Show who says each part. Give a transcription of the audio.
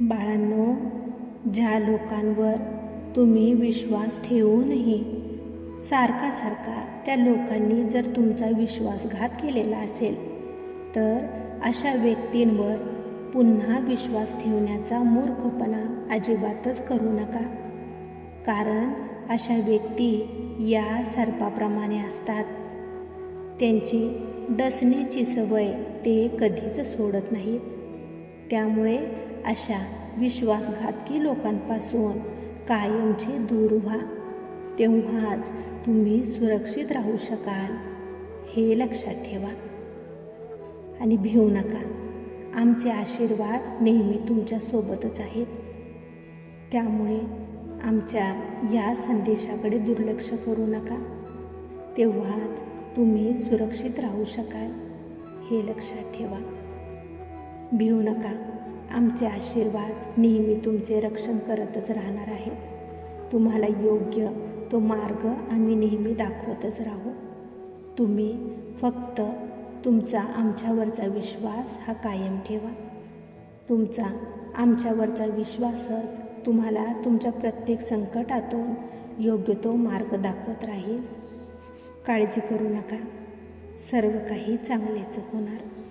Speaker 1: बाळांनो, ज्या लोकांवर तुम्ही विश्वास ठेवूनही सारखा त्या लोकांनी जर तुमचा विश्वासघात केलेला असेल, तर अशा व्यक्तींवर पुन्हा विश्वास ठेवण्याचा मूर्खपणा अजिबातच करू नका. कारण अशा व्यक्ती या सर्पाप्रमाणे असतात. त्यांची डसण्याची सवय ते कधीच सोडत नाहीत. त्यामुळे अशा विश्वासघातकी लोकांपासून कायमचे दूर व्हा. तेव्हाच तुम्ही सुरक्षित राहू शकाल, हे लक्षात ठेवा. आणि भिवू नका. आमचे आशीर्वाद नेहमी तुमच्यासोबतच आहेत. त्यामुळे आमच्या या संदेशाकडे दुर्लक्ष करू नका. तेव्हाच तुम्ही सुरक्षित राहू शकाल, हे लक्षात ठेवा. भिवू नका. आमचे आशीर्वाद नेहमी तुमचे रक्षण करतच राहणार आहेत. तुम्हाला योग्य तो मार्ग आम्ही नेहमी दाखवतच राहू. तुम्ही फक्त तुमचा आमच्यावरचा विश्वास हा कायम ठेवा. तुमचा आमच्यावरचा विश्वासच तुम्हाला तुमच्या प्रत्येक संकटातून योग्य तो मार्ग दाखवत राहील. काळजी करू नका. सर्व काही चांगलेच होणार.